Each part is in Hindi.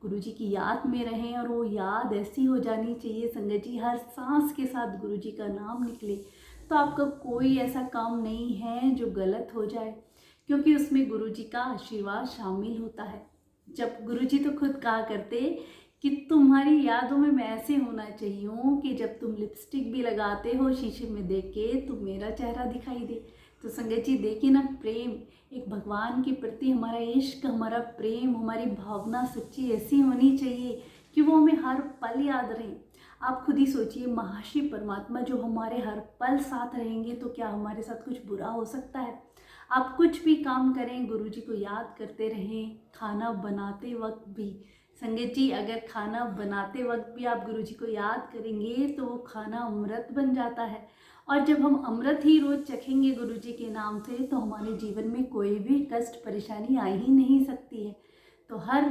गुरु जी की याद में रहें और वो याद ऐसी हो जानी चाहिए संगत जी, हर सांस के साथ गुरु जी का नाम निकले, तो आपका कोई ऐसा काम नहीं है जो गलत हो जाए, क्योंकि उसमें गुरु जी का आशीर्वाद शामिल होता है। जब गुरु जी तो खुद कहा करते कि तुम्हारी यादों में मैं ऐसे होना चाहिए हूँ कि जब तुम लिपस्टिक भी लगाते हो शीशे में देख के तो मेरा चेहरा दिखाई दे। तो संगत जी देखिए ना, प्रेम, एक भगवान के प्रति हमारा इश्क, हमारा प्रेम, हमारी भावना सच्ची ऐसी होनी चाहिए कि वो हमें हर पल याद रहे। आप खुद ही सोचिए, महर्षि परमात्मा जो हमारे हर पल साथ रहेंगे तो क्या हमारे साथ कुछ बुरा हो सकता है? आप कुछ भी काम करें, गुरु जी को याद करते रहें। खाना बनाते वक्त भी संगत जी, अगर खाना बनाते वक्त भी आप गुरु जी को याद करेंगे तो वो खाना अमृत बन जाता है। और जब हम अमृत ही रोज चखेंगे गुरु जी के नाम से तो हमारे जीवन में कोई भी कष्ट परेशानी आ ही नहीं सकती है। तो हर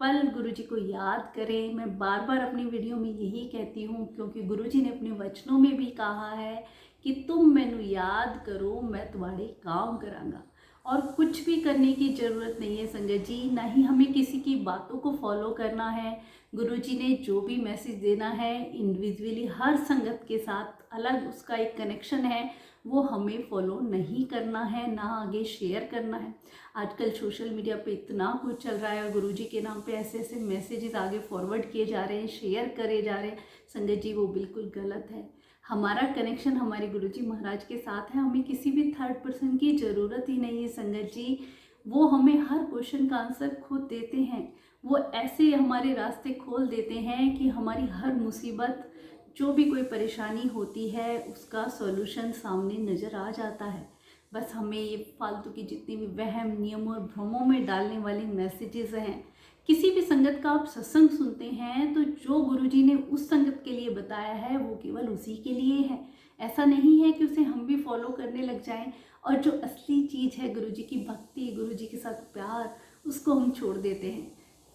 पल गुरु जी को याद करें। मैं बार बार अपनी वीडियो में यही कहती हूँ, क्योंकि गुरु जी ने अपने वचनों में भी कहा है कि तुम मैनू याद करो, मैं तुम्हारे काम करांगा। और कुछ भी करने की ज़रूरत नहीं है संगत जी, ना ही हमें किसी की बातों को फॉलो करना है। गुरु जी ने जो भी मैसेज देना है इंडिविजुअली हर संगत के साथ अलग उसका एक कनेक्शन है, वो हमें फॉलो नहीं करना है, ना आगे शेयर करना है। आजकल सोशल मीडिया पे इतना कुछ चल रहा है और गुरु जी के नाम पे ऐसे ऐसे मैसेजेस आगे फॉरवर्ड किए जा रहे हैं, शेयर करे जा रहे हैं। संगत जी वो बिल्कुल गलत है। हमारा कनेक्शन हमारे गुरुजी महाराज के साथ है, हमें किसी भी थर्ड पर्सन की ज़रूरत ही नहीं है संगत जी। वो हमें हर क्वेश्चन का आंसर खुद देते हैं। वो ऐसे हमारे रास्ते खोल देते हैं कि हमारी हर मुसीबत, जो भी कोई परेशानी होती है उसका सॉल्यूशन सामने नज़र आ जाता है। बस हमें ये फालतू की जितनी भी वहम, नियम और भ्रमों में डालने वाले मैसेजेस हैं, किसी भी संगत का आप सत्संग सुनते हैं तो जो गुरुजी ने उस संगत के लिए बताया है वो केवल उसी के लिए है। ऐसा नहीं है कि उसे हम भी फॉलो करने लग जाएं और जो असली चीज़ है गुरुजी की भक्ति, गुरुजी के साथ प्यार, उसको हम छोड़ देते हैं।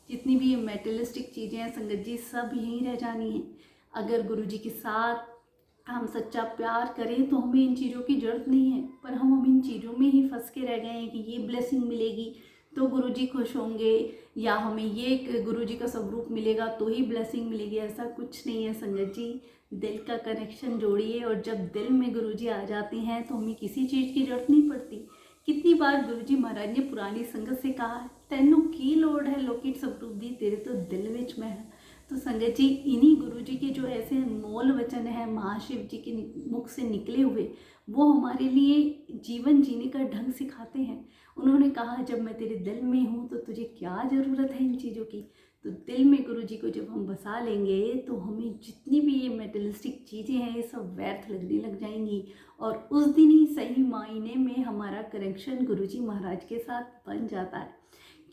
जितनी भी ये मेटेरियलिस्टिक चीज़ें हैं संगत जी, सब यहीं रह जानी है। अगर गुरुजी के साथ हम सच्चा प्यार करें तो हमें इन चीज़ों की ज़रूरत नहीं है, पर हम इन चीज़ों में ही फंस के रह गए हैं कि ये ब्लेसिंग मिलेगी तो गुरुजी खुश होंगे, या हमें ये गुरुजी का स्वरूप मिलेगा तो ही ब्लेसिंग मिलेगी। ऐसा कुछ नहीं है संगत जी। दिल का कनेक्शन जोड़िए और जब दिल में गुरुजी आ जाते हैं तो हमें किसी चीज़ की ज़रूरत नहीं पड़ती। कितनी बार गुरुजी महाराज ने पुरानी संगत से कहा है, तैनू की लोड़ है लोकित स्वरूप दी, तेरे तो दिल विच मैं है। तो संगत जी, इन्हीं गुरु जी के जो ऐसे अनमोल वचन हैं महाशिव जी के मुख से निकले हुए, वो हमारे लिए जीवन जीने का ढंग सिखाते हैं। उन्होंने कहा, जब मैं तेरे दिल में हूँ तो तुझे क्या ज़रूरत है इन चीज़ों की। तो दिल में गुरु जी को जब हम बसा लेंगे तो हमें जितनी भी ये मेटेरियलिस्टिक चीज़ें हैं ये सब व्यर्थ लगने लग जाएंगी, और उस दिन ही सही मायने में हमारा कनेक्शन गुरु जी महाराज के साथ बन जाता है।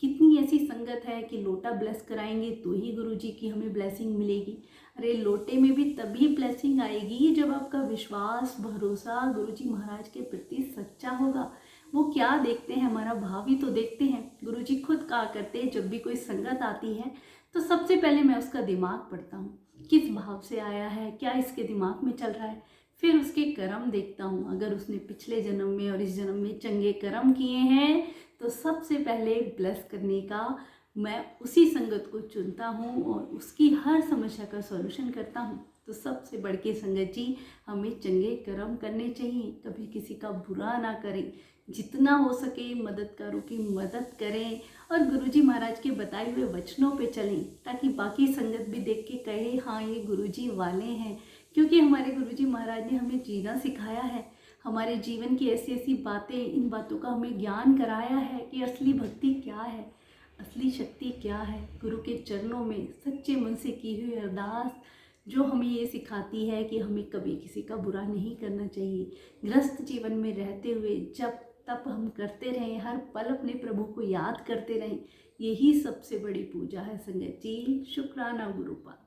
कितनी ऐसी संगत है कि लोटा ब्लेस कराएंगे तो ही गुरुजी की हमें ब्लेसिंग मिलेगी। अरे लोटे में भी तभी ब्लेसिंग आएगी जब आपका विश्वास, भरोसा गुरुजी महाराज के प्रति सच्चा होगा। वो क्या देखते हैं, हमारा भाव ही तो देखते हैं। गुरुजी खुद कहा करते हैं, जब भी कोई संगत आती है तो सबसे पहले मैं उसका दिमाग पढ़ता हूँ, किस भाव से आया है, क्या इसके दिमाग में चल रहा है। फिर उसके कर्म देखता हूँ, अगर उसने पिछले जन्म में और इस जन्म में चंगे कर्म किए हैं तो सबसे पहले ब्लेस करने का मैं उसी संगत को चुनता हूँ और उसकी हर समस्या का सॉल्यूशन करता हूँ। तो सबसे बढ़ के संगत जी, हमें चंगे कर्म करने चाहिए, कभी किसी का बुरा ना करें, जितना हो सके मददगारों की मदद करें और गुरुजी महाराज के बताए हुए वचनों पे चलें, ताकि बाकी संगत भी देख के कहे हाँ ये गुरुजी वाले हैं। क्योंकि हमारे गुरुजी महाराज ने हमें जीना सिखाया है, हमारे जीवन की ऐसी ऐसी बातें, इन बातों का हमें ज्ञान कराया है कि असली भक्ति क्या है, असली शक्ति क्या है। गुरु के चरणों में सच्चे मन से की हुई अरदास जो हमें ये सिखाती है कि हमें कभी किसी का बुरा नहीं करना चाहिए। गृहस्थ जीवन में रहते हुए जब तप हम करते रहें, हर पल अपने प्रभु को याद करते रहें, यही सबसे बड़ी पूजा है संगत जी। शुक्राना गुरुपा।